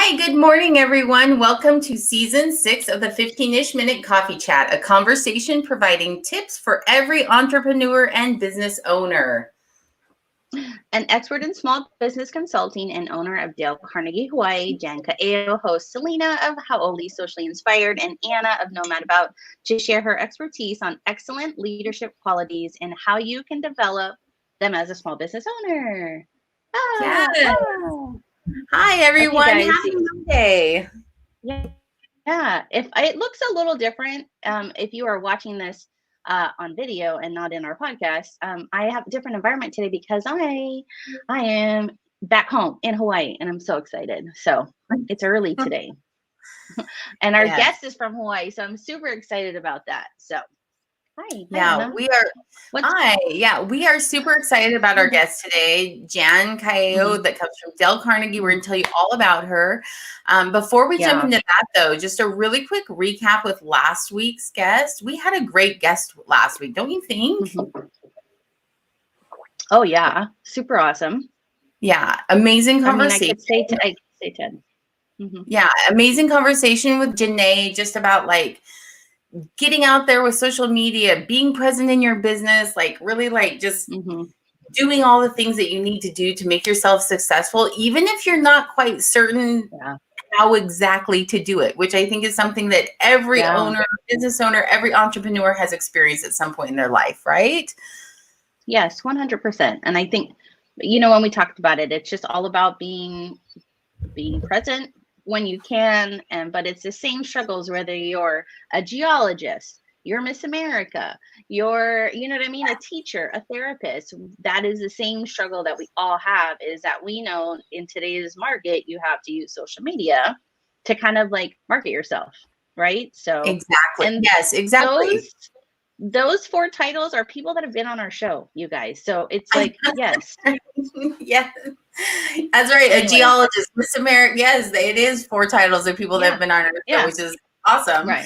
Hi, good morning, everyone. Welcome to season 6 of the 15-ish minute coffee chat, a conversation providing tips for every entrepreneur and business owner. An expert in small business consulting and owner of Dale Carnegie, Hawaii, Jan Kaeo hosts Selena of Hauoli, Socially Inspired, and Anna of NomadAbout to share her expertise on excellent leadership qualities and how you can develop them as a small business owner. Yes. Ah. Hi, everyone. Okay, guys. Happy Monday. Yeah. If it looks a little different, if you are watching this on video and not in our podcast, I have a different environment today because I am back home in Hawaii, and I'm so excited. So it's early today, and our guest is from Hawaii, so I'm super excited about that. So. Hi. Yeah, Anna. we are. Hi. Yeah, we are super excited about our guest today, Jan Kaeo, that comes from Dale Carnegie. We're going to tell you all about her. Before we jump into that, though, just a really quick recap with last week's guest. We had a great guest last week, don't you think? Oh, yeah. Super awesome. Yeah. Amazing conversation. I could say 10. Yeah. Amazing conversation with Janae just about like getting out there with social media, being present in your business, like really like just doing all the things that you need to do to make yourself successful, even if you're not quite certain how exactly to do it, which I think is something that every owner, business owner, every entrepreneur has experienced at some point in their life, right? Yes, 100%. And I think, when we talked about it, it's just all about being present when you can, but it's the same struggles whether you're a geologist, you're Miss America, you're a teacher, a therapist. That is the same struggle that we all have, is that we know in today's market you have to use social media to kind of like market yourself, right? So exactly. And yes, exactly. Those 4 titles are people that have been on our show, you guys. So it's like, yes. Yes. That's right. Anyway. A geologist, Miss America. Yes, it is 4 titles of people that have been on our show, which is awesome. Right.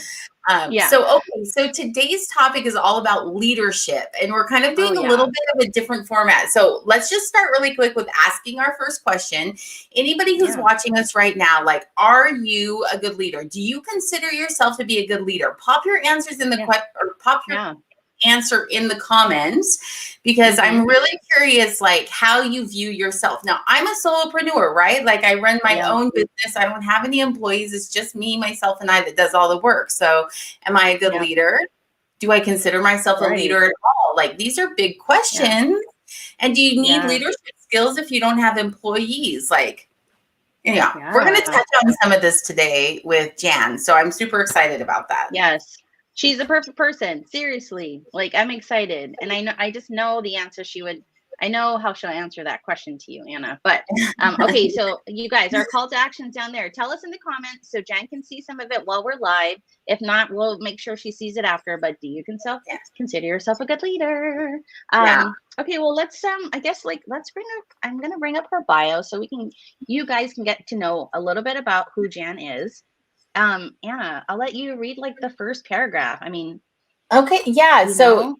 So today's topic is all about leadership, and we're kind of doing a little bit of a different format. So let's just start really quick with asking our first question. Anybody who's watching us right now, like, are you a good leader? Do you consider yourself to be a good leader? Pop your answers in the or pop your answer in the comments, because I'm really curious, like, how you view yourself. Now, I'm a solopreneur, right? Like, I run my own business. I don't have any employees. It's just me, myself, and I that does all the work. So am I a good leader? Do I consider myself a leader at all? Like, these are big questions. And do you need leadership skills if you don't have employees? Like, we're going to touch on some of this today with Jan. So I'm super excited about that. Yes. She's the perfect person. Seriously. Like, I'm excited. And I just know the answer I know how she'll answer that question to you, Anna. But, okay. So you guys, our call to action's down there. Tell us in the comments so Jan can see some of it while we're live. If not, we'll make sure she sees it after. But do you consider yourself a good leader? Okay. Well, let's, I guess, like, I'm going to bring up her bio so you guys can get to know a little bit about who Jan is. Anna, I'll let you read like the first paragraph. I mean, okay. Yeah. So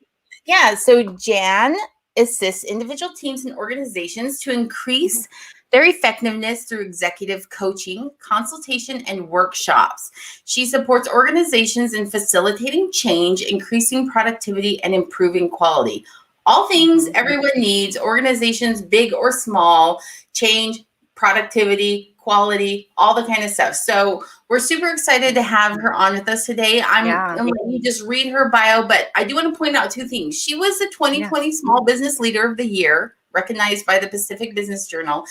Jan assists individual teams and organizations to increase their effectiveness through executive coaching, consultation, and workshops. She supports organizations in facilitating change, increasing productivity, and improving quality. All things everyone needs, organizations big or small, change, productivity, quality, all the kind of stuff. So we're super excited to have her on with us today. I'm going to let you just read her bio, but I do want to point out 2 things. She was the 2020 Small Business Leader of the Year, recognized by the Pacific Business Journal,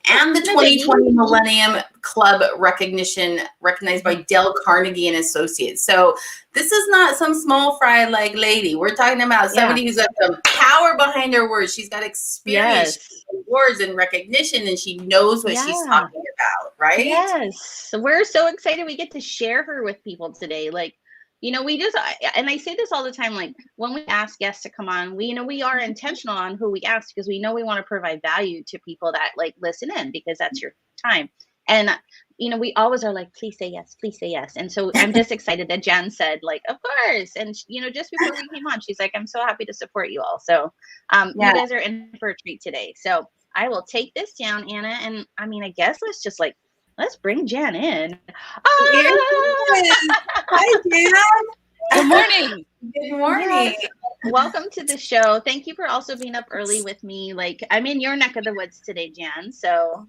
and the 2020 Millennium Club recognition, recognized by Dale Carnegie and Associates. So this is not some small fry like lady. We're talking about somebody who's got some power behind her words. She's got experience, awards, and recognition, and she knows what she's talking about, right? Yes. We're so excited we get to share her with people today. Like, and I say this all the time, like, when we ask guests to come on, we are intentional on who we ask, because we know we want to provide value to people that like listen in, because that's your time. And, we always are like, please say yes, please say yes. And so I'm just excited that Jan said, like, of course. And, just before we came on, she's like, I'm so happy to support you all. So you guys are in for a treat today. So I will take this down, Anna. And I mean, I guess let's just like Let's bring Jan in. Hi, Jan. Good morning. Good morning. Yes. Welcome to the show. Thank you for also being up early with me. Like, I'm in your neck of the woods today, Jan. So,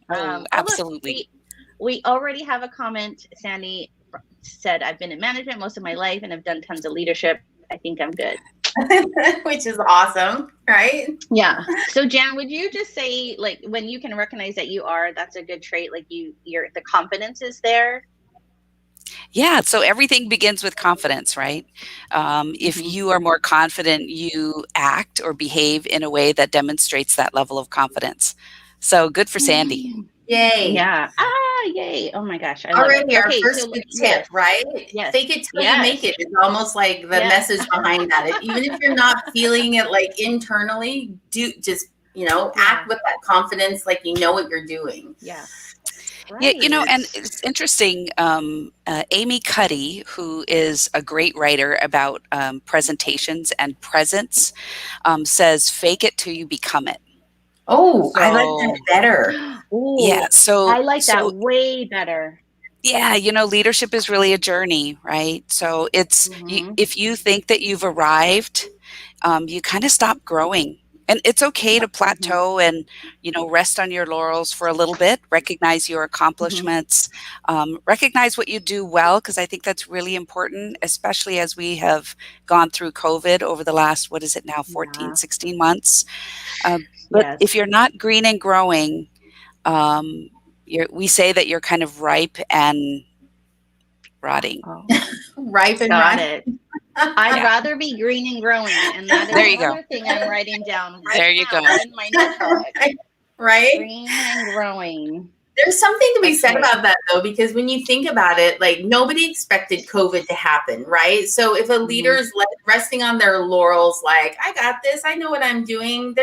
Absolutely. Look, we already have a comment. Sandy said, I've been in management most of my life and have done tons of leadership. I think I'm good. Which is awesome, right? Yeah. So Jan, would you just say, like, when you can recognize that that's a good trait, like the confidence is there? Yeah. So everything begins with confidence, right? If you are more confident, you act or behave in a way that demonstrates that level of confidence. So good for Sandy. Yay. Yeah. Yay. Oh my gosh. I love Already it. our first good tip, right? Yes. Fake it till you make it. It's almost like the message behind that. Even if you're not feeling it like internally, act with that confidence, like you know what you're doing. Yeah. Right. Yeah, and it's interesting. Amy Cuddy, who is a great writer about presentations and presence, says, "Fake it till you become it." Oh, I like that better. Ooh, yeah. So I like that way better. Yeah, leadership is really a journey, right? So it's if you think that you've arrived, you kind of stop growing. And it's okay to plateau and, rest on your laurels for a little bit, recognize your accomplishments, recognize what you do well, because I think that's really important, especially as we have gone through COVID over the last, 14, 16 months. But if you're not green and growing, we say that you're kind of ripe and rotting. Ripe and Got rotting. it. I'd rather be green and growing, and that is another thing I'm writing down right now in my notebook. Right? Green and growing. There's something to be said about that, though, because when you think about it, like nobody expected COVID to happen, right? So if a leader is resting on their laurels, like, I got this, I know what I'm doing,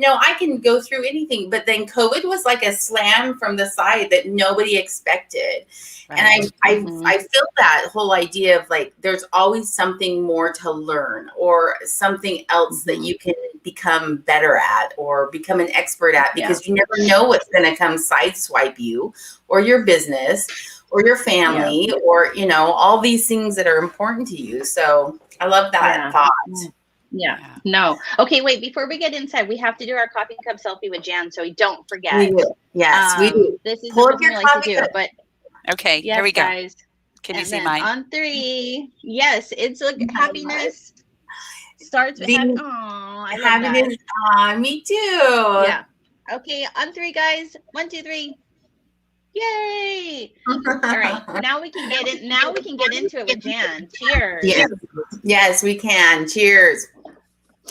I can go through anything. But then COVID was like a slam from the side that nobody expected. Right. And I feel that whole idea of like, there's always something more to learn or something else that you can become better at or become an expert at, because you never know what's going to come sideswipe you or your business or your family or, all these things that are important to you. So I love that thought. Yeah. No. Okay, wait, before we get inside, we have to do our coffee cup selfie with Jan, so we don't forget. We do. Yes, we do. This is something we like to do, but okay, here we go. Guys. Can you see mine? On 3. Yes, it's like happiness starts with happiness. Me too. Yeah. Okay, on 3, guys. 1, 2, 3. Yay! All right, now we can get in. Now we can get into it with Jan. Cheers. Yes, we can. Cheers.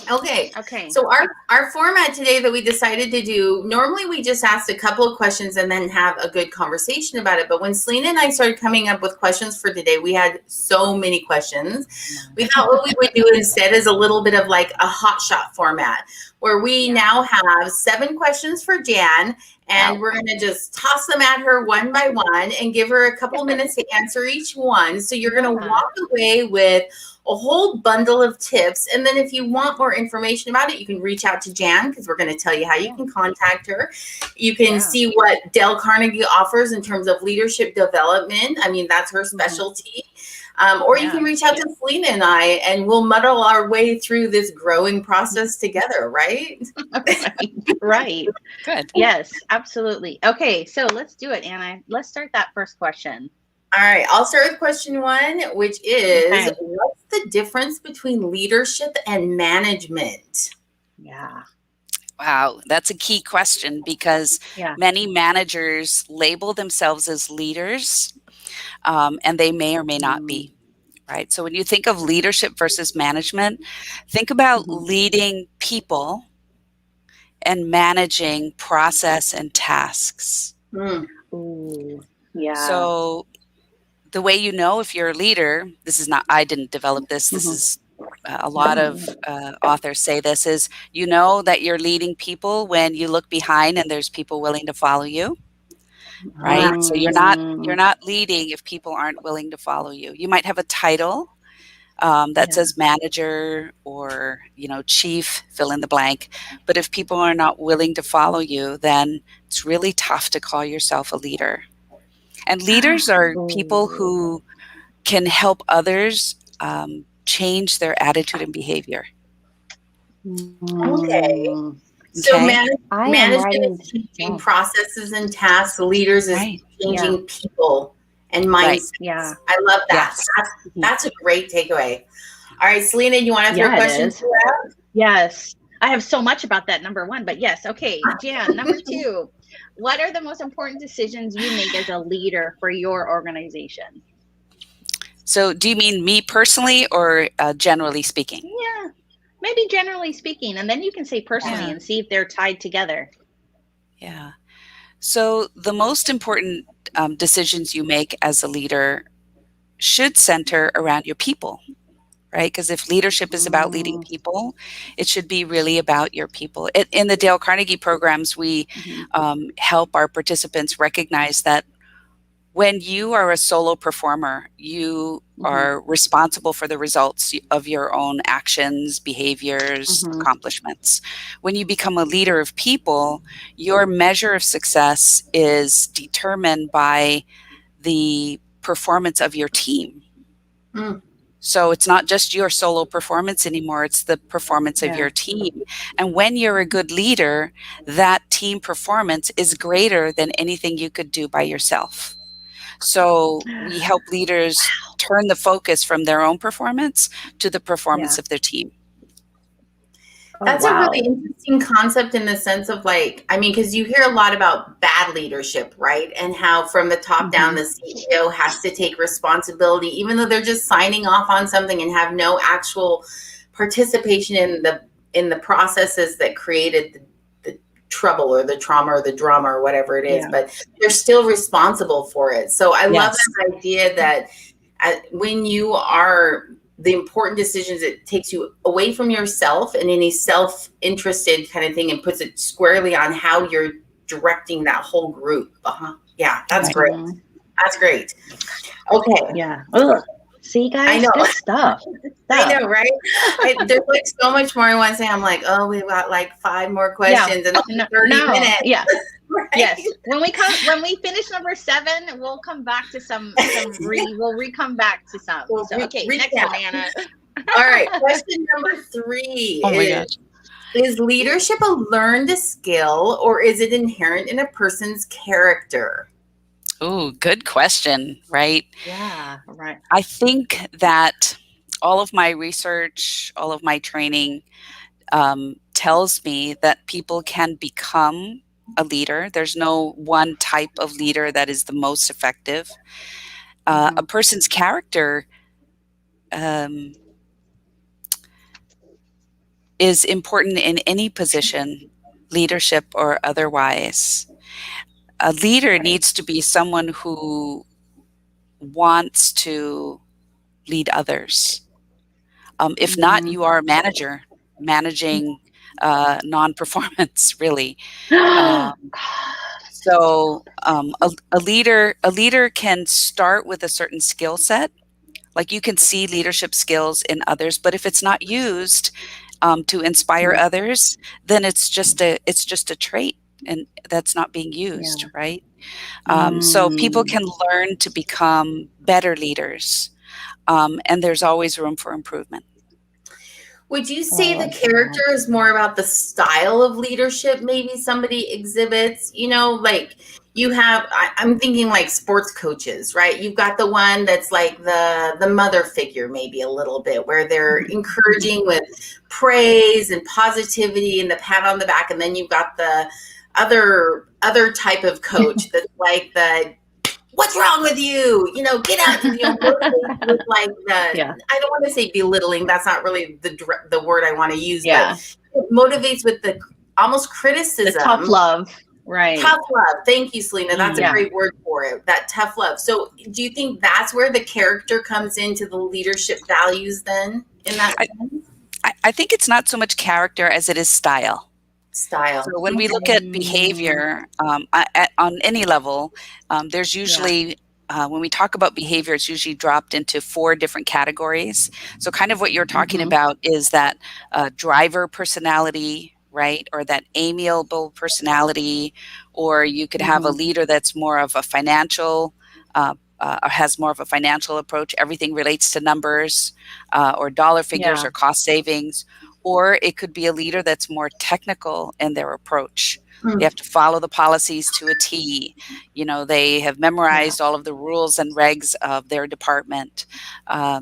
Okay. So our format today that we decided to do, normally we just ask a couple of questions and then have a good conversation about it. But when Selena and I started coming up with questions for today, we had so many questions. We thought what we would do instead is a little bit of like a hot shot format, where we now have 7 questions for Jan, and we're going to just toss them at her one by one and give her a couple minutes to answer each one. So you're going to walk away with a whole bundle of tips. And then if you want more information about it, you can reach out to Jan, because we're going to tell you how you can contact her. You can see what Dale Carnegie offers in terms of leadership development. I mean, that's her specialty. Or you can reach out to Selena and I, and we'll muddle our way through this growing process together, right? Right. Good. Yes, absolutely. Okay, so let's do it, Anna. Let's start that first question. All right, I'll start with question 1, which is, what's the difference between leadership and management? Yeah. Wow, that's a key question, because many managers label themselves as leaders, and they may or may not be, right? So when you think of leadership versus management, think about leading people and managing process and tasks. Ooh, yeah. So the way you know if you're a leader, I didn't develop this, this is a lot of authors say this, is that you're leading people when you look behind and there's people willing to follow you, right? So you're not leading if people aren't willing to follow you. You might have a title that says manager or chief, fill in the blank, but if people are not willing to follow you, then it's really tough to call yourself a leader. And leaders are people who can help others change their attitude and behavior. Okay. So Okay. management is changing processes and tasks. Leaders is changing people and mindsets. Right. Yeah. I love that. Yes. That's a great takeaway. All right, Selena, you want to throw questions out? Yes. I have so much about that, number one, but yes. Okay, Jan, number two. What are the most important decisions you make as a leader for your organization? So do you mean me personally or generally speaking? Yeah, maybe generally speaking, and then you can say personally and see if they're tied together. Yeah. So the most important decisions you make as a leader should center around your people, right? Because if leadership is about leading people, it should be really about your people. In the Dale Carnegie programs, we help our participants recognize that when you are a solo performer, you are responsible for the results of your own actions, behaviors, accomplishments. When you become a leader of people, your measure of success is determined by the performance of your team. So it's not just your solo performance anymore, it's the performance of your team. And when you're a good leader, that team performance is greater than anything you could do by yourself. So we help leaders turn the focus from their own performance to the performance of their team. That's a really interesting concept in the sense of like, I mean, because you hear a lot about bad leadership, right? And how from the top down, the CEO has to take responsibility, even though they're just signing off on something and have no actual participation in the processes that created the trouble or the trauma or the drama or whatever it is, but they're still responsible for it. So I love that idea that when you are the important decisions, it takes you away from yourself and any self-interested kind of thing and puts it squarely on how you're directing that whole group. Yeah, that's great. That's great. Okay. Yeah. See, guys, I know. Good stuff. I know, right? There's like so much more I want to say. I'm like, oh, we've got like 5 more questions and 30 minutes. Yeah. Right? Yes. When we finish number 7, we'll come back to some we'll come back to some. Okay, next one, Anna. All right. Question number 3 is leadership a learned skill or is it inherent in a person's character? Oh, good question, right? Yeah, right. I think that all of my research, all of my training tells me that people can become a leader. There's no one type of leader that is the most effective. A person's character is important in any position, leadership or otherwise. A leader needs to be someone who wants to lead others. If not, you are a manager managing non-performance, really. So a leader can start with a certain skill set. Like you can see leadership skills in others, but if it's not used to inspire others, then it's just a trait. And that's not being used, right? So people can learn to become better leaders, and there's always room for improvement. Would you say the character is more about the style of leadership maybe somebody exhibits? You know, like you have, I'm thinking like sports coaches, right? You've got the one that's like the mother figure maybe a little bit where they're encouraging with praise and positivity and the pat on the back. And then you've got the other type of coach that's like the what's wrong with you? You know, get out. You know, with like the I don't want to say belittling. That's not really the word I want to use. But it motivates with the almost criticism, the tough love, right? Tough love. Thank you, Selena. That's a great word for it. That tough love. So, do you think that's where the character comes into the leadership values? Then, in that sense, I think it's not so much character as it is style. Style. So when we look at behavior on any level, there's usually, when we talk about behavior, it's usually dropped into 4 different categories. So kind of what you're talking about is that driver personality, right? Or that amiable personality, or you could have a leader that's more of a financial has more of a financial approach. Everything relates to numbers or dollar figures or cost savings. Or it could be a leader that's more technical in their approach. They have to follow the policies to a T. They have memorized all of the rules and regs of their department.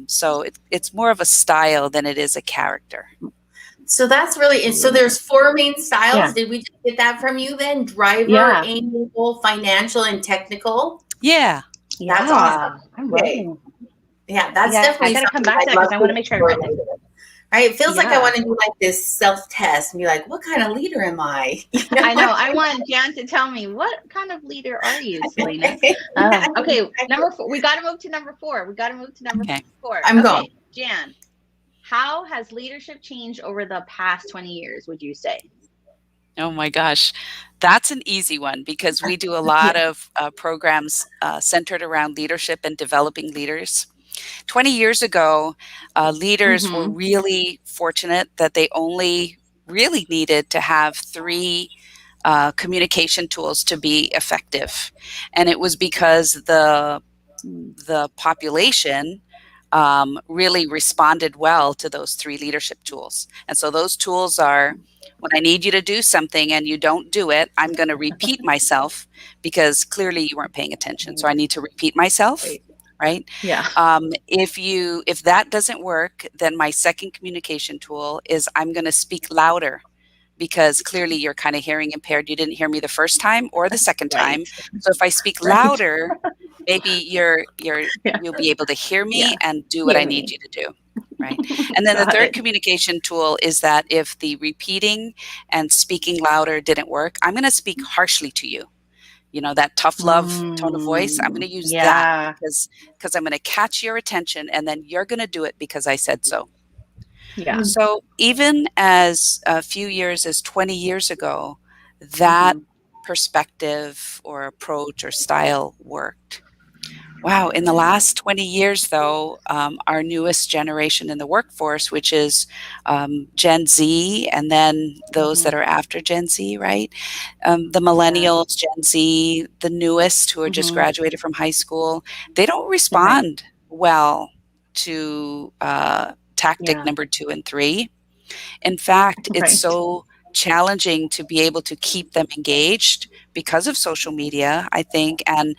So it's more of a style than it is a character. So that's really, so there's 4 main styles. Yeah. Did we just get that from you then? Driver, amiable, financial, and technical? Yeah. That's awesome. Okay. Yeah, that's definitely. I gotta come back to that because I want to make sure I read it. Right? It feels like I want to do like this self-test and be like, what kind of leader am I? I know. I want Jan to tell me, what kind of leader are you, Selena? Okay, number 4. We got to move to number 4. I'm going. Jan, how has leadership changed over the past 20 years, would you say? Oh my gosh, that's an easy one because we do a lot of programs centered around leadership and developing leaders. 20 years ago, leaders were really fortunate that they only really needed to have 3 communication tools to be effective. And it was because the population really responded well to those 3 leadership tools. And so those tools are, when I need you to do something and you don't do it, I'm going to repeat myself because clearly you weren't paying attention. So I need to repeat myself. Right? Yeah. If that doesn't work, then my second communication tool is I'm going to speak louder because clearly you're kind of hearing impaired. You didn't hear me the first time or the second time. So if I speak louder, maybe you'll be able to hear me and do what I need you to do. Right. And then the third communication tool is that if the repeating and speaking louder didn't work, I'm going to speak harshly to you. That tough love tone of voice, I'm going to use that because I'm going to catch your attention and then you're going to do it because I said so. Yeah. So even as a few years as 20 years ago, that perspective or approach or style worked. Wow. In the last 20 years, though, our newest generation in the workforce, which is Gen Z, and then those that are after Gen Z, right? The millennials, Gen Z, the newest who are just graduated from high school, they don't respond well to tactic number 2 and 3. In fact, it's so challenging to be able to keep them engaged because of social media, I think, and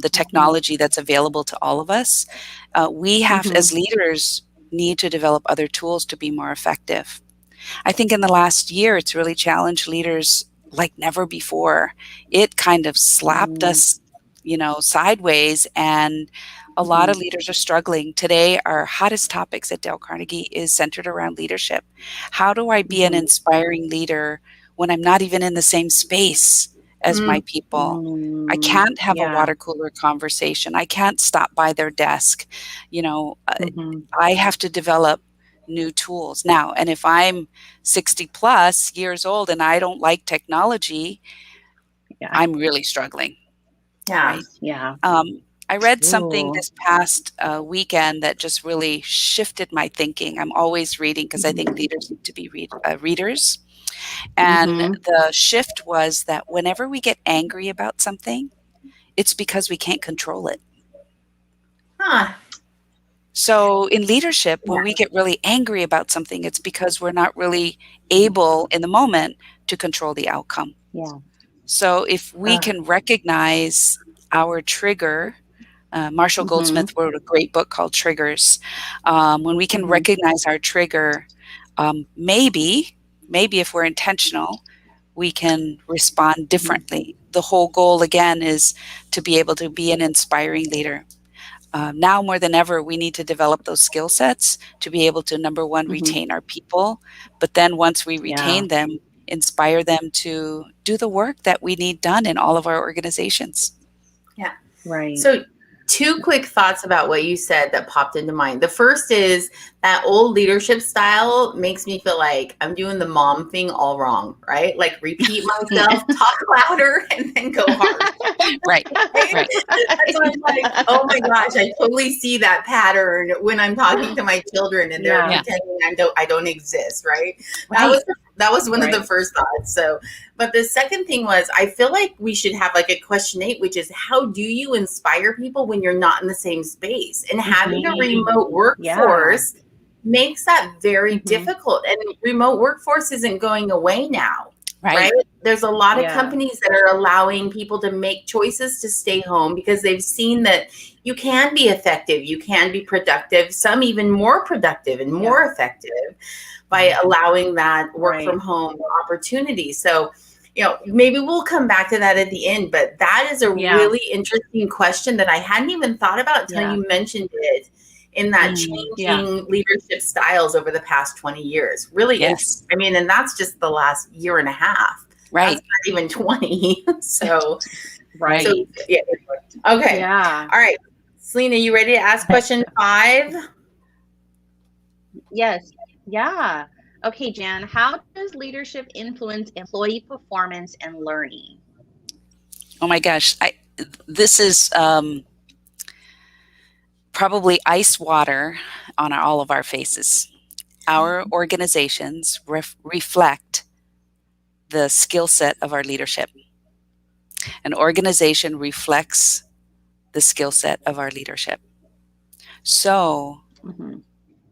the technology that's available to all of us. We have, as leaders, need to develop other tools to be more effective. I think in the last year, it's really challenged leaders like never before. It kind of slapped us, sideways, and a lot of leaders are struggling. Today, our hottest topics at Dale Carnegie is centered around leadership. How do I be an inspiring leader when I'm not even in the same space as my people? I can't have a water cooler conversation. I can't stop by their desk. I have to develop new tools now. And if I'm 60 plus years old and I don't like technology, I'm really struggling. Yeah. Right? Yeah. I read something this past weekend that just really shifted my thinking. I'm always reading because I think leaders need to be readers. And the shift was that whenever we get angry about something, it's because we can't control it. So in leadership, when we get really angry about something, it's because we're not really able in the moment to control the outcome. Yeah. So if we can recognize our trigger, Marshall Goldsmith wrote a great book called Triggers. When we can recognize our trigger, maybe if we're intentional, we can respond differently. The whole goal, again, is to be able to be an inspiring leader. Now more than ever, we need to develop those skill sets to be able to, number one, retain our people. But then once we retain them, inspire them to do the work that we need done in all of our organizations. Yeah. Right. So 2 quick thoughts about what you said that popped into mind. The first is that old leadership style makes me feel like I'm doing the mom thing all wrong, right? Like repeat myself, talk louder, and then go hard. Right. So I'm like, oh my gosh, I totally see that pattern when I'm talking to my children and they're pretending I don't exist, right? That That was one of the first thoughts. So, but the second thing was, I feel like we should have like a question 8, which is how do you inspire people when you're not in the same space? And having a remote workforce makes that very difficult. And remote workforce isn't going away now. Right. There's a lot of companies that are allowing people to make choices to stay home because they've seen that you can be effective, you can be productive, some even more productive and more effective by allowing that work from home opportunity. So, you know, maybe we'll come back to that at the end, but that is a really interesting question that I hadn't even thought about until you mentioned it. In that changing leadership styles over the past 20 years. Really, I mean, and that's just the last year and a half. Right. That's not even 20. So, So, yeah. Okay. Yeah. All right. Selena, you ready to ask question 5? Yes. Yeah. Okay, Jan, how does leadership influence employee performance and learning? Oh my gosh. This is probably ice water on all of our faces. Our organizations reflect the skill set of our leadership. An organization reflects the skill set of our leadership. So,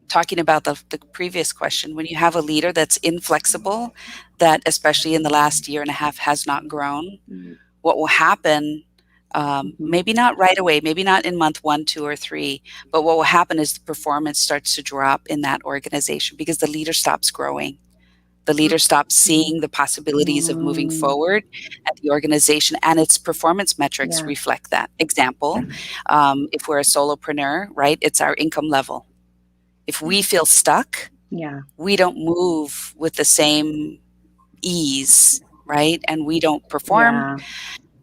talking about the previous question, when you have a leader that's inflexible, that especially in the last year and a half has not grown, what will happen, maybe not right away, maybe not in month 1, 2, or 3, but what will happen is the performance starts to drop in that organization because the leader stops growing. The leader stops seeing the possibilities of moving forward at the organization, and its performance metrics reflect that. Example, if we're a solopreneur, right, it's our income level. If we feel stuck, we don't move with the same ease, right, and we don't perform,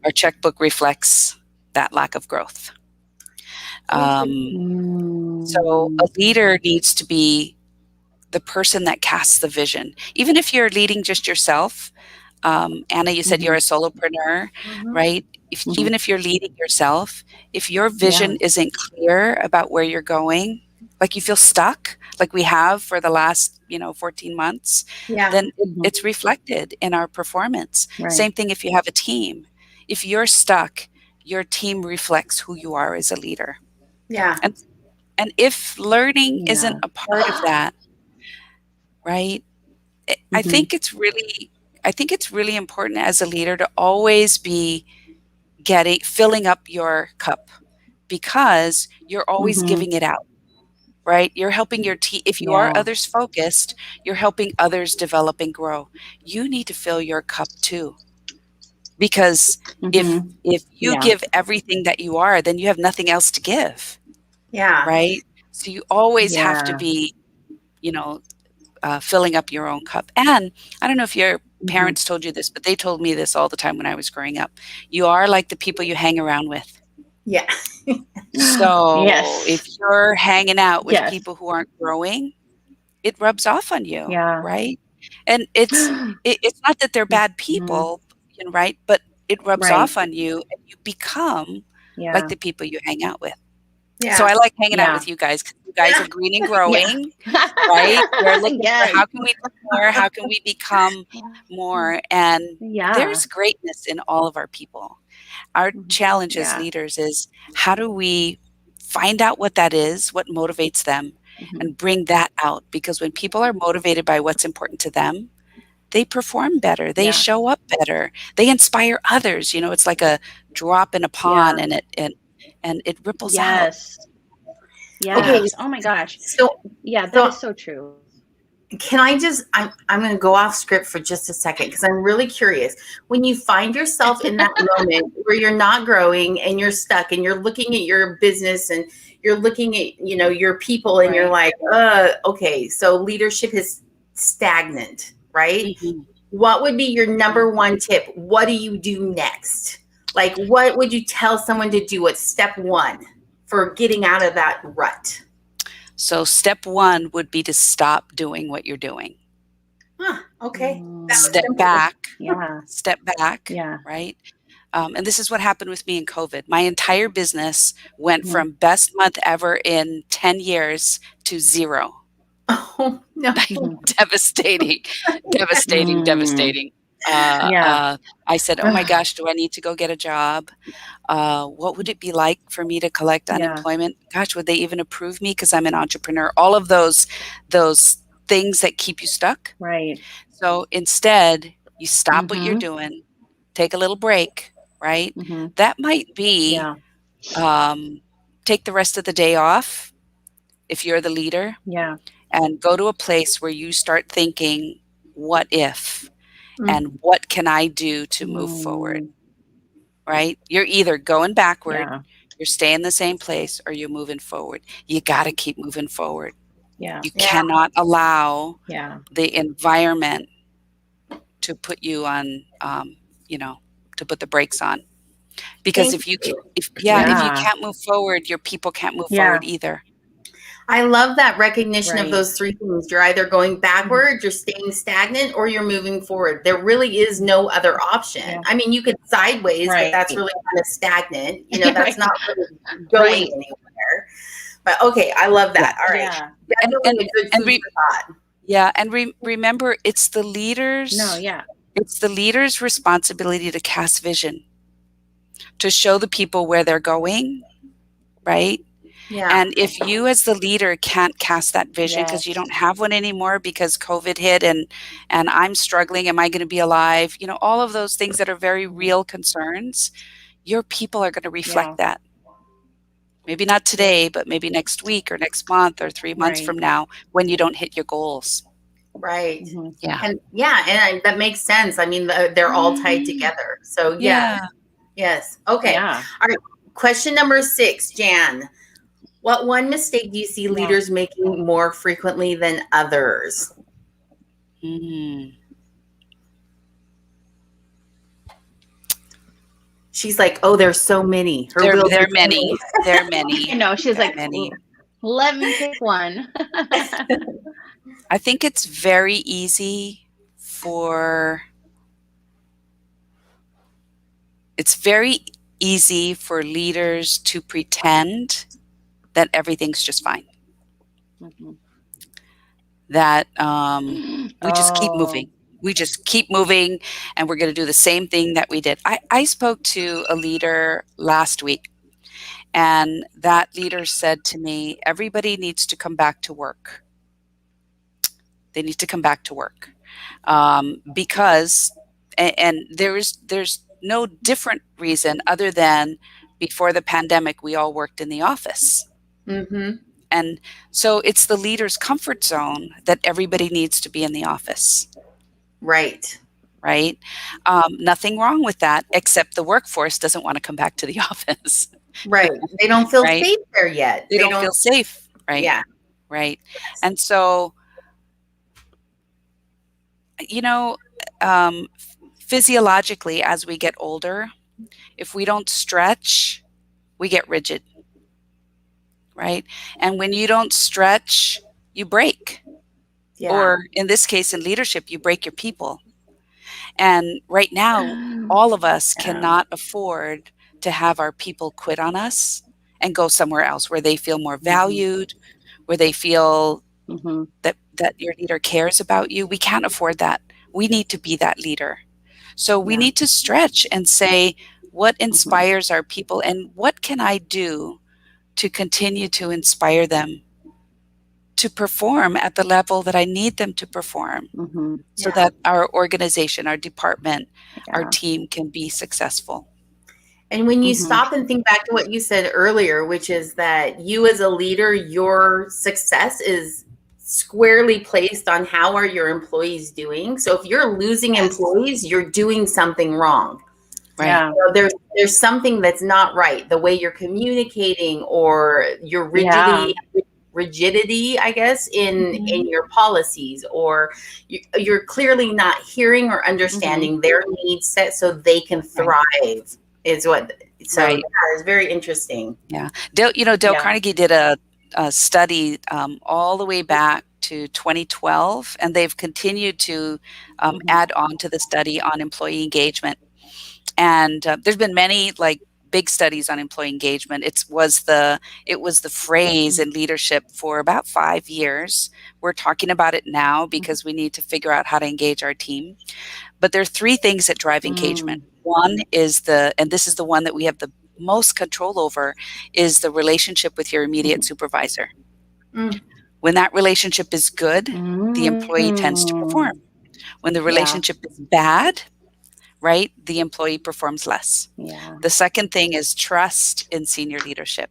our checkbook reflects that lack of growth. So a leader needs to be the person that casts the vision. Even if you're leading just yourself, Anna, you said you're a solopreneur, right? Even if you're leading yourself, if your vision isn't clear about where you're going, like you feel stuck, like we have for the last, 14 months, then it's reflected in our performance. Same thing if you have a team. If you're stuck, your team reflects who you are as a leader. And if learning isn't a part of that, right? I think it's really important as a leader to always be filling up your cup, because you're always giving it out, right? You're helping your team. If you are others focused, you're helping others develop and grow. You need to fill your cup too, because if you give everything that you are, then you have nothing else to give. Right? So you always have to be, filling up your own cup. And I don't know if your parents told you this, but they told me this all the time when I was growing up. You are like the people you hang around with. So if you're hanging out with people who aren't growing, it rubs off on you, right? And it's not that they're bad people, right? But it rubs off on you, and you become like the people you hang out with. So I like hanging out with you guys, because you guys are green and growing, right? We're looking for how can we do more? How can we become more? And there's greatness in all of our people. Our challenge as leaders is, how do we find out what that is, what motivates them, and bring that out? Because when people are motivated by what's important to them, they perform better. They show up better. They inspire others. It's like a drop in a pond, and it ripples out. Okay. Oh my gosh. So that is so true. Can I I'm going to go off script for just a second, because I'm really curious. When you find yourself in that moment where you're not growing and you're stuck, and you're looking at your business and you're looking at, your people, and you're like, okay, so leadership is stagnant, right? What would be your number one tip? What do you do next? Like, what would you tell someone to do? What's step 1 for getting out of that rut? So step 1 would be to stop doing what you're doing. Okay. Step back. Step back. Right. And this is what happened with me in COVID. My entire business went from best month ever in 10 years to 0. Oh, no. Devastating, devastating, devastating. I said, oh my gosh, do I need to go get a job? What would it be like for me to collect unemployment? Gosh, would they even approve me because I'm an entrepreneur? All of those things that keep you stuck. Right. So instead, you stop what you're doing, take a little break, right? That might be take the rest of the day off if you're the leader. And go to a place where you start thinking, what if? And what can I do to move forward? Right? You're either going backward, you're staying the same place, or you're moving forward. You got to keep moving forward. You cannot allow the environment to put you on, to put the brakes on. Because if you can't move forward, your people can't move forward either. I love that recognition of those three things. You're either going backward, you're staying stagnant, or you're moving forward. There really is no other option. I mean, you could sideways, but that's really kind of stagnant. You know, that's not really going anywhere. But okay, I love that. All right. Definitely a good food for thought. Yeah, and remember, it's the leaders. It's the leader's responsibility to cast vision, to show the people where they're going, right? And if you as the leader can't cast that vision because you don't have one anymore because COVID hit and I'm struggling, am I going to be alive? You know, all of those things that are very real concerns, your people are going to reflect that. Maybe not today, but maybe next week or next month or 3 months from now when you don't hit your goals. Right. And that makes sense. I mean, they're all tied together. So yes. Okay. All right. Question number 6, Jan. What one mistake do you see leaders making more frequently than others? She's like, oh, there's so many. There are many. There are many. You know, she's like, many. Let me pick one. I think it's very easy for leaders to pretend that everything's just fine. That we just keep moving. We just keep moving and we're going to do the same thing that we did. I spoke to a leader last week and that leader said to me, everybody needs to come back to work. They need to come back to work because, and there's no different reason other than before the pandemic, we all worked in the office. And so it's the leader's comfort zone that everybody needs to be in the office. Right. Nothing wrong with that, except the workforce doesn't want to come back to the office. Right. They don't feel safe there yet. They don't feel safe. Right. Yeah. Right. And so, you know, physiologically, as we get older, if we don't stretch, we get rigid. Right. And when you don't stretch, you break. Or in this case, in leadership, you break your people. And right now, all of us cannot afford to have our people quit on us and go somewhere else where they feel more valued, where they feel that your leader cares about you. We can't afford that. We need to be that leader. So we need to stretch and say, what inspires our people and what can I do to continue to inspire them to perform at the level that I need them to perform so that our organization, our department, our team can be successful. And when you stop and think back to what you said earlier, which is that you as a leader, your success is squarely placed on how are your employees doing. So if you're losing employees, you're doing something wrong. Right. So there's something that's not right. The way you're communicating or your rigidity, I guess, in your policies, or you're clearly not hearing or understanding their needs set so they can thrive. Is what. So that is very interesting. Yeah. Dale Carnegie did a study all the way back to 2012, and they've continued to add on to the study on employee engagement. And there's been many like big studies on employee engagement. It was the phrase in leadership for about 5 years. We're talking about it now because we need to figure out how to engage our team. But there are 3 things that drive engagement. One is and this is the one that we have the most control over, is the relationship with your immediate supervisor. When that relationship is good, the employee tends to perform. When the relationship is bad, right, the employee performs less. The second thing is trust in senior leadership.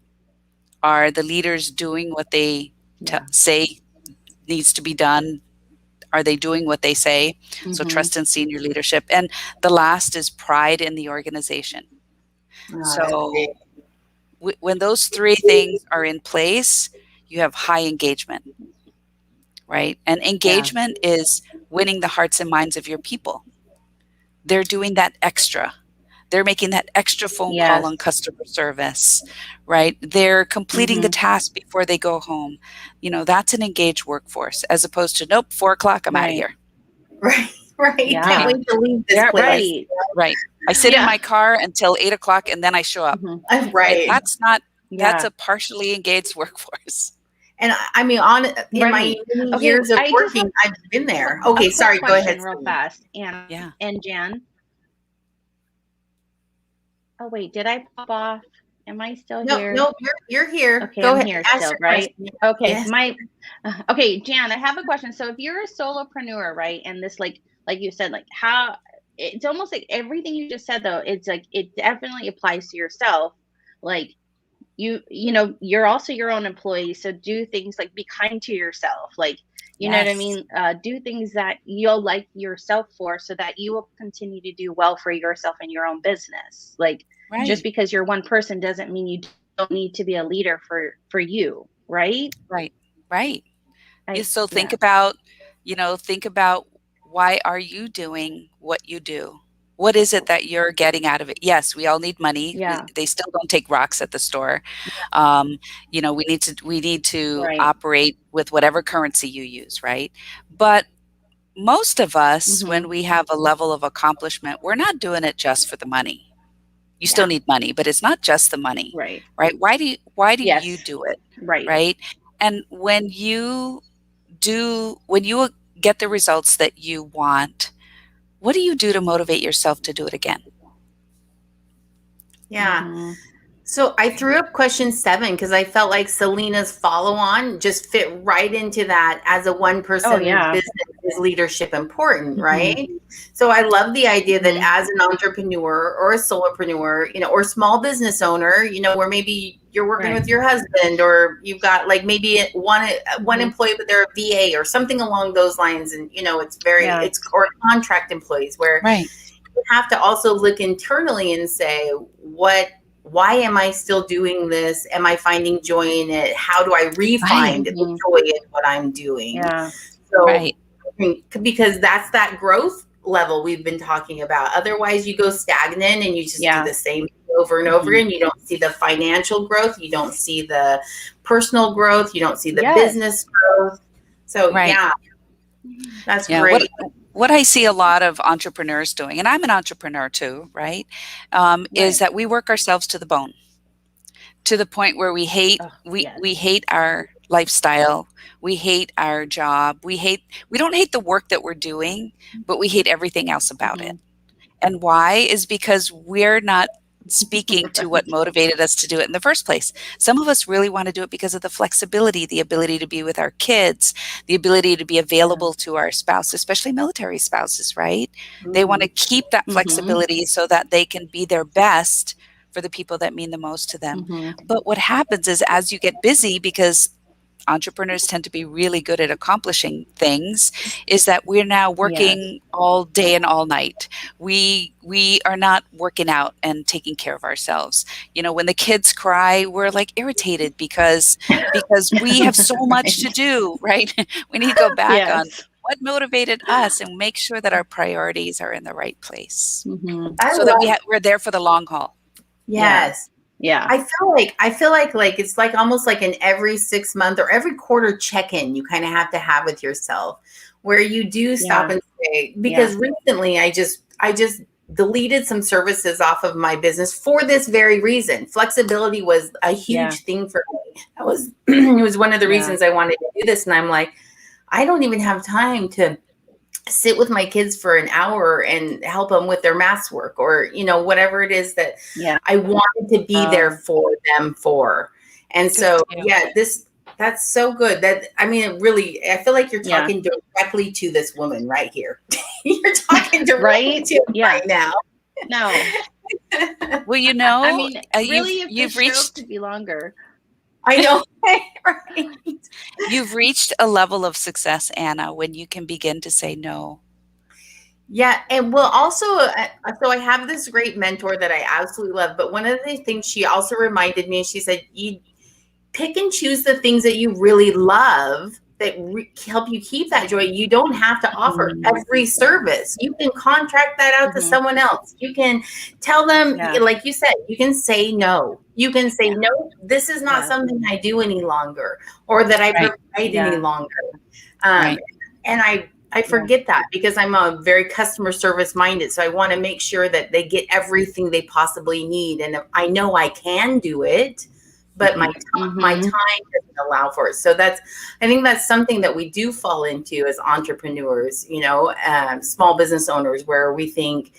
Are the leaders doing what they say needs to be done? Are they doing what they say? So trust in senior leadership. And the last is pride in the organization. So when those 3 things are in place, you have high engagement, right? And engagement is winning the hearts and minds of your people. They're doing that extra. They're making that extra phone call on customer service, right? They're completing the task before they go home. You know, that's an engaged workforce, as opposed to, nope, 4 o'clock, I'm out of here. Right. Can't wait to leave this place. Right. I sit in my car until 8 o'clock and then I show up. Right. That's a partially engaged workforce. And I mean, in my many years of working, I've been there. Okay, sorry, go ahead. Real fast. And Jan. Oh, wait, did I pop off? Am I still here? No, you're here. Okay, go I'm ahead. here Ask still, your right? question. Okay, Yes. Okay, Jan, I have a question. So if you're a solopreneur, right, and this, like you said, like how it's almost like everything you just said, though, it's like it definitely applies to yourself. Like you know, you're also your own employee, so do things like be kind to yourself, like you know what I mean, do things that you'll like yourself for, so that you will continue to do well for yourself and your own business. Like just because you're one person doesn't mean you don't need to be a leader for you, right? So think about why are you doing what you do? What is it that you're getting out of it? Yes, we all need money. They still don't take rocks at the store. You know, we need to operate with whatever currency you use, right? But most of us, when we have a level of accomplishment, we're not doing it just for the money. You still need money, but it's not just the money, right? Why do you do it, right? And when you get the results that you want, what do you do to motivate yourself to do it again? So I threw up question 7 because I felt like Selena's follow-on just fit right into that. As a one-person business, is leadership important, right? So I love the idea that as an entrepreneur or a solopreneur, you know, or small business owner, you know, where maybe you're working with your husband, or you've got like maybe one employee, but they're a VA or something along those lines, and you know, it's or contract employees where you have to also look internally and say, why am I still doing this? Am I finding joy in it? How do I re-find the joy in what I'm doing? Because that's that growth level we've been talking about. Otherwise, you go stagnant and you just do the same thing over and over again. You don't see the financial growth. You don't see the personal growth. You don't see the business growth. So that's great. What I see a lot of entrepreneurs doing, and I'm an entrepreneur too, right? Is that we work ourselves to the bone, to the point where we hate our lifestyle, we hate our job, we don't hate the work that we're doing, but we hate everything else about it. And why? Is because we're not speaking to what motivated us to do it in the first place. Some of us really want to do it because of the flexibility, the ability to be with our kids, the ability to be available to our spouse, especially military spouses, right? They want to keep that flexibility so that they can be their best for the people that mean the most to them. But what happens is, as you get busy, because entrepreneurs tend to be really good at accomplishing things, is that we're now working all day and all night. We are not working out and taking care of ourselves. You know, when the kids cry, we're like irritated because we have so much to do, right? We need to go back on what motivated us and make sure that our priorities are in the right place, so that we're there for the long haul. I feel like it's like almost like an every 6 month or every quarter check-in you kind of have to have with yourself, where you do stop and say, because recently I just deleted some services off of my business for this very reason. Flexibility was a huge thing for me. That was it was one of the reasons I wanted to do this. And I'm like, I don't even have time to sit with my kids for an hour and help them with their math work, or, you know, whatever it is that I wanted to be there for them for. And so, that's so good. That, I mean, it really, I feel like you're talking directly to this woman right here. You're talking directly to him right now. No. Well, you know, I mean, really, you've reached to be longer. I know. Right. You've reached a level of success, Anna, when you can begin to say no. Yeah. And well, also, so I have this great mentor that I absolutely love. But one of the things she also reminded me, she said, you pick and choose the things that you really love that help you keep that joy. You don't have to offer every service. You can contract that out to someone else. You can tell them, like you said, you can say no. You can say, no, this is not something I do any longer, or that I provide any longer. And I forget that, because I'm a very customer service minded. So I want to make sure that they get everything they possibly need. And I know I can do it, but my time doesn't allow for it. So I think that's something that we do fall into as entrepreneurs, you know, small business owners, where we think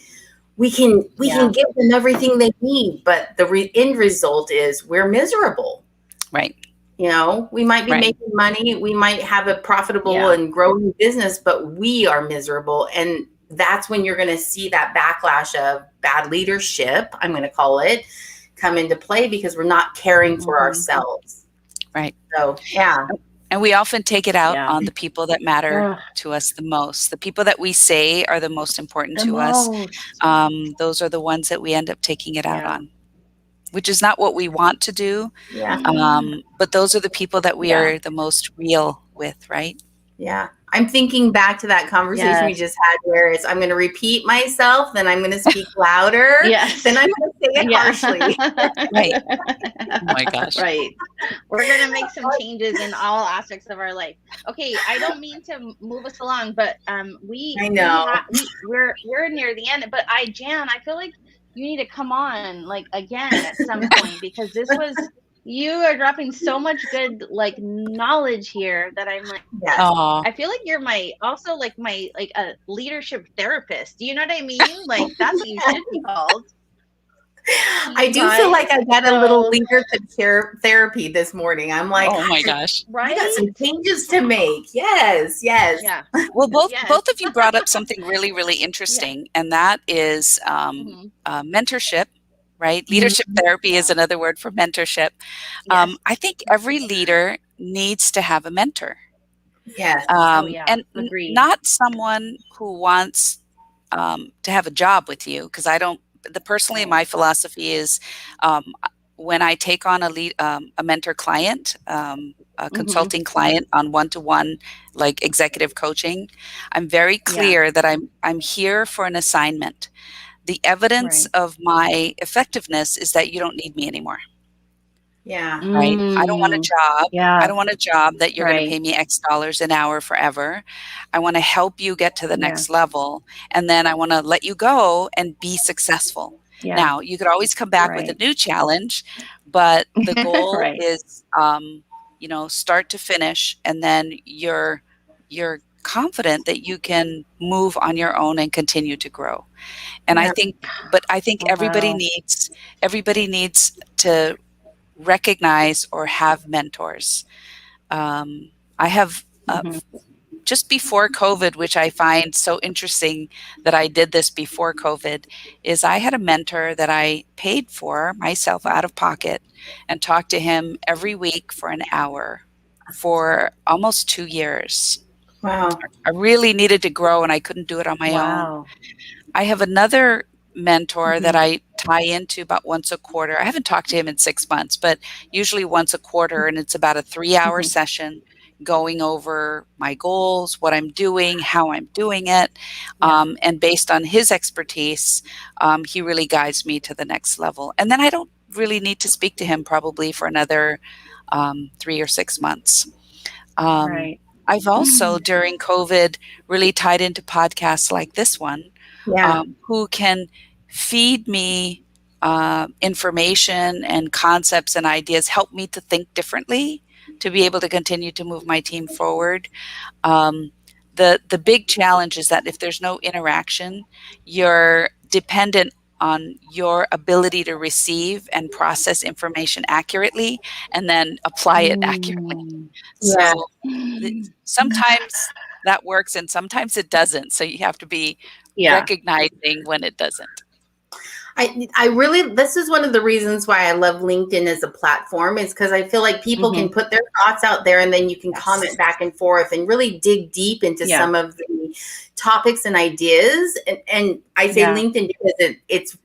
we can give them everything they need, but the end result is we're miserable. Right. You know, we might be making money, we might have a profitable and growing business, but we are miserable. And that's when you're going to see that backlash of bad leadership, I'm going to call it, come into play, because we're not caring for ourselves. Right. So, and we often take it out on the people that matter to us the most. The people that we say are the most important to us. Those are the ones that we end up taking it out on, which is not what we want to do. But those are the people that we are the most real with, right? Yeah. I'm thinking back to that conversation we just had, where it's, I'm going to repeat myself, then I'm going to speak louder, then I'm going to say it harshly. Right. Oh my gosh. Right. We're going to make some changes in all aspects of our life. Okay. I don't mean to move us along, but we're near the end, but Jan, I feel like you need to come on like again at some point, because you are dropping so much good like knowledge here that I'm like, I feel like you're my a leadership therapist. Do you know what I mean? Like, that's what you should be called. I do feel like I got a little leadership therapy this morning. I'm like, oh my gosh, I got some changes to make. Yes. Yeah. Well, both of you brought up something really, really interesting, and that is mentorship. Right? Leadership therapy is another word for mentorship. I think every leader needs to have a mentor. Yes. And not someone who wants to have a job with you, because personally, my philosophy is when I take on a mentor client, a consulting client on one-to-one, like executive coaching, I'm very clear that I'm here for an assignment. The evidence of my effectiveness is that you don't need me anymore. Yeah. Right. I don't want a job. I don't want a job that you're going to pay me X dollars an hour forever. I want to help you get to the next level. And then I want to let you go and be successful. Now, you could always come back with a new challenge, but the goal is, start to finish. And then you're confident that you can move on your own and continue to grow. And I think everybody needs to recognize or have mentors. I have just before COVID, which I find so interesting that I did this before COVID, is I had a mentor that I paid for myself out of pocket and talked to him every week for an hour for almost 2 years. Wow. I really needed to grow and I couldn't do it on my own. I have another mentor that I tie into about once a quarter. I haven't talked to him in 6 months, but usually once a quarter, and it's about a 3-hour session going over my goals, what I'm doing, how I'm doing it. And based on his expertise, he really guides me to the next level. And then I don't really need to speak to him probably for another 3 or 6 months. I've also, during COVID, really tied into podcasts like this one, Yeah. who can feed me information and concepts and ideas, help me to think differently, to be able to continue to move my team forward. The big challenge is that if there's no interaction, you're dependent on your ability to receive and process information accurately and then apply it accurately. Yeah. So sometimes that works and sometimes it doesn't. So you have to be recognizing when it doesn't. I really, this is one of the reasons why I love LinkedIn as a platform, is because I feel like people can put their thoughts out there and then you can comment back and forth and really dig deep into some of the topics and ideas. And I say LinkedIn because it's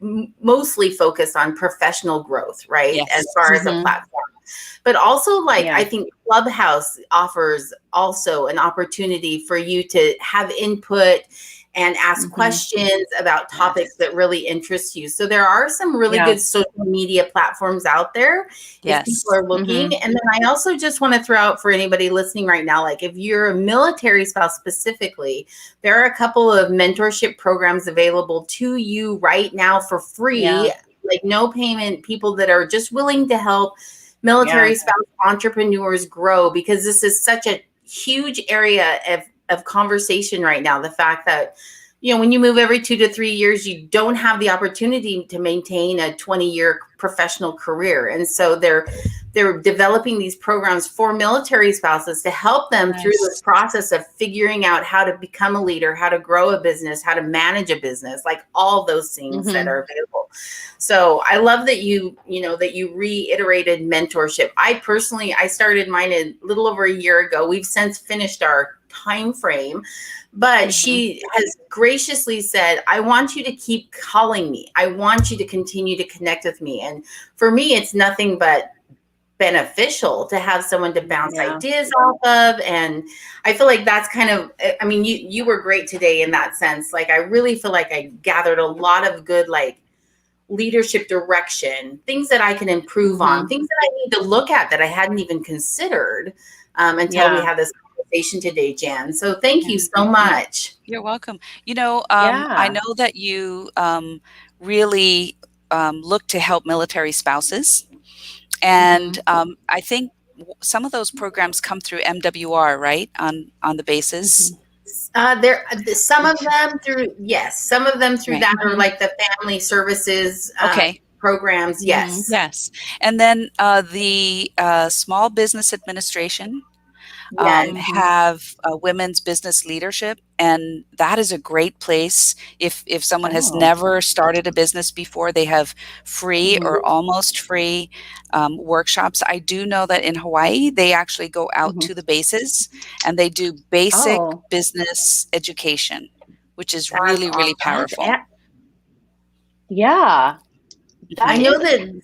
mostly focused on professional growth, right? Yes. As far as a platform. But also, like, I think Clubhouse offers also an opportunity for you to have input and ask questions about topics that really interest you. So there are some really good social media platforms out there if people are looking. And then I also just want to throw out for anybody listening right now, like if you're a military spouse specifically, there are a couple of mentorship programs available to you right now for free, like no payment, people that are just willing to help military spouse entrepreneurs grow, because this is such a huge area of conversation right now. The fact that, you know, when you move every 2 to 3 years, you don't have the opportunity to maintain a 20-year professional career. And so they're developing these programs for military spouses to help them through this process of figuring out how to become a leader, how to grow a business, how to manage a business, like all those things that are available. So I love that you reiterated mentorship. I started mine a little over a year ago. We've since finished our time frame, but she has graciously said, I want you to keep calling me. I want you to continue to connect with me. And for me, it's nothing but beneficial to have someone to bounce ideas off of. And I feel like that's kind of, I mean, you were great today in that sense. Like, I really feel like I gathered a lot of good, like, leadership direction, things that I can improve on, things that I need to look at that I hadn't even considered until we have this conversation today, Jan. So thank you so much. You're welcome. You know, I know that you really look to help military spouses. And I think some of those programs come through MWR, right? On the basis. There, some of them through that, or like the family services programs. Yes. Yes. And then the Small Business Administration have women's business leadership, and that is a great place. If someone has never started a business before, they have free or almost free workshops. I do know that in Hawaii, they actually go out to the bases and they do basic business education, which is really, really powerful. I know that.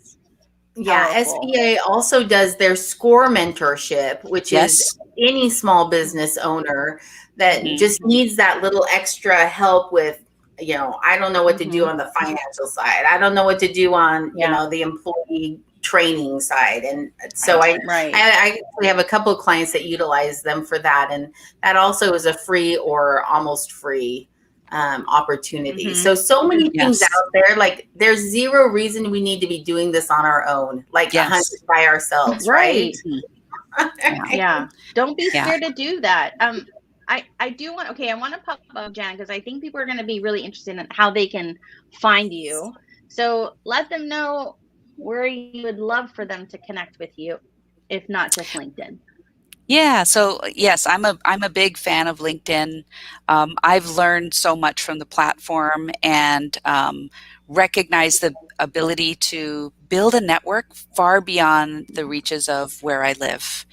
Yeah, SBA also does their SCORE mentorship, which is any small business owner that just needs that little extra help with, you know, I don't know what to do on the financial side. I don't know what to do on, you know, the employee training side. And so I actually have a couple of clients that utilize them for that. And that also is a free or almost free opportunity. So many things out there. Like, there's zero reason we need to be doing this on our own, like 100 by ourselves, right? Don't be scared to do that. I do want, I want to pop up, Jan, because I think people are going to be really interested in how they can find you. So let them know where you would love for them to connect with you, if not just LinkedIn. Yeah. So yes, I'm a big fan of LinkedIn. I've learned so much from the platform and recognize the ability to build a network far beyond the reaches of where I live,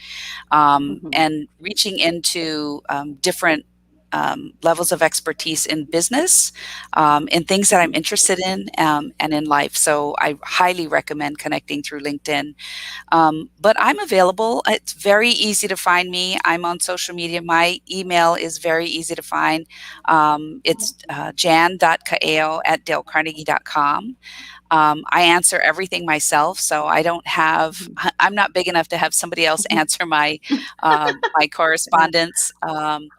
and reaching into different levels of expertise in business, in things that I'm interested in, and in life. So I highly recommend connecting through LinkedIn. But I'm available. It's very easy to find me. I'm on social media. My email is very easy to find. It's jan.kaeo@dalecarnegie.com. I answer everything myself, so I don't have. I'm not big enough to have somebody else answer my my correspondence. I'm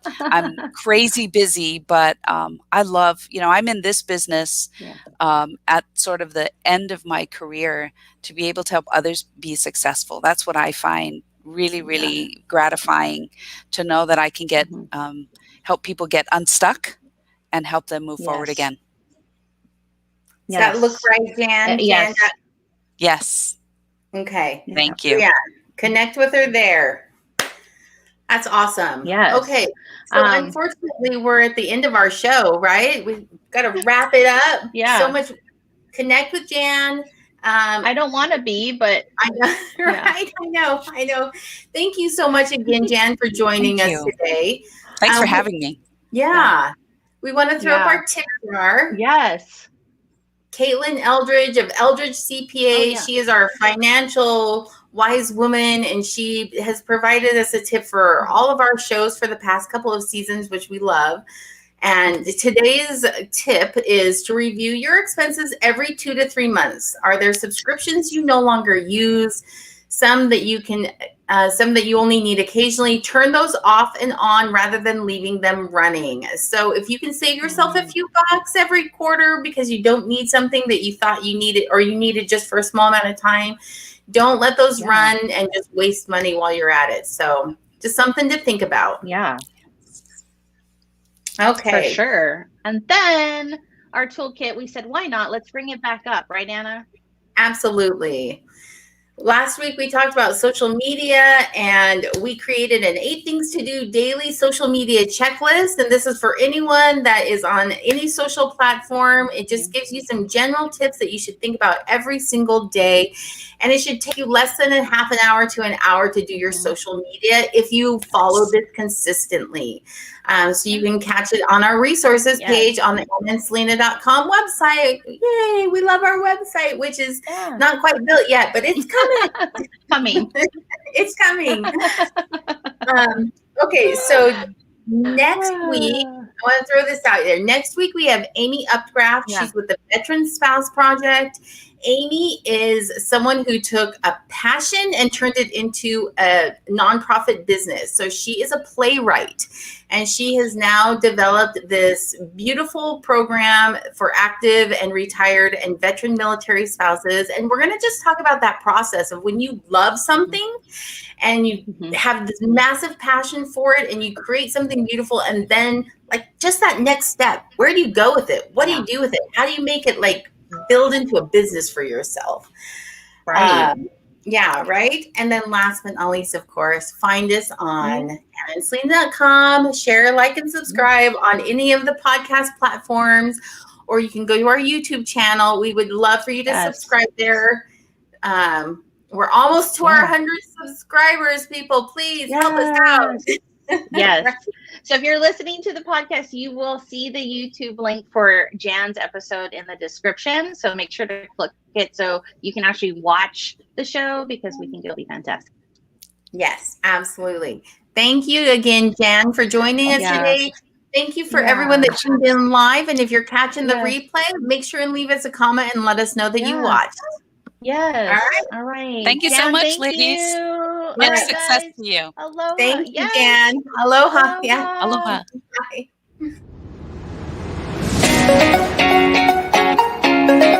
crazy busy, but I love. I'm in this business at sort of the end of my career to be able to help others be successful. That's what I find really, really gratifying, to know that I can get help people get unstuck and help them move forward again. Does that look right, Jan? Yes. Yes. Okay. Thank you. Yeah. Connect with her there. That's awesome. Yes. Okay. So unfortunately, we're at the end of our show, right? We've got to wrap it up. Yeah. So much. Connect with Jan. I don't want to be, but I know, right? I know. Thank you so much again, Jan, for joining us today. Thanks for having me. Yeah. We want to throw up our tip jar. Yes. Caitlin Eldridge of Eldridge CPA. She is our financial wise woman, and she has provided us a tip for all of our shows for the past couple of seasons, which we love. And today's tip is to review your expenses every 2 to 3 months. Are there subscriptions you no longer use? Some that you can, some that you only need occasionally? Turn those off and on rather than leaving them running. So if you can save yourself a few bucks every quarter because you don't need something that you thought you needed, or you needed just for a small amount of time, don't let those run and just waste money while you're at it. So just something to think about. Yeah. Okay. For sure. And then our toolkit, we said, why not? Let's bring it back up. Right, Anna? Absolutely. Last week, we talked about social media, and we created an 8 things to do daily social media checklist. And this is for anyone that is on any social platform. It just gives you some general tips that you should think about every single day. And it should take you less than a half an hour to an hour to do your social media if you follow this consistently. So you can catch it on our resources page on the selena.com website. Yay, we love our website, which is not quite built yet, but it's coming. It's coming. Okay, so next week, I want to throw this out there. Next week, we have Amy Upcraft. She's with the Veteran Spouse Project. Amy is someone who took a passion and turned it into a nonprofit business. So she is a playwright, and she has now developed this beautiful program for active and retired and veteran military spouses. And we're going to just talk about that process of when you love something and you have this massive passion for it and you create something beautiful, and then like just that next step, where do you go with it? What do you do with it? How do you make it like build into a business for yourself? Right. Right. And then last but not least, of course, find us on Selena.com, share, like, and subscribe on any of the podcast platforms, or you can go to our YouTube channel. We would love for you to subscribe there. We're almost to our 100 subscribers, people. Please help us out. Yes. So if you're listening to the podcast, you will see the YouTube link for Jan's episode in the description. So make sure to click it so you can actually watch the show, because we think it'll be fantastic. Yes, absolutely. Thank you again, Jan, for joining us today. Thank you for everyone that tuned in live. And if you're catching the replay, make sure and leave us a comment and let us know that you watched. Yes. All right. Thank you so much, ladies. Much success to you. Aloha. Thank you, Jan. Aloha. Aloha. Bye.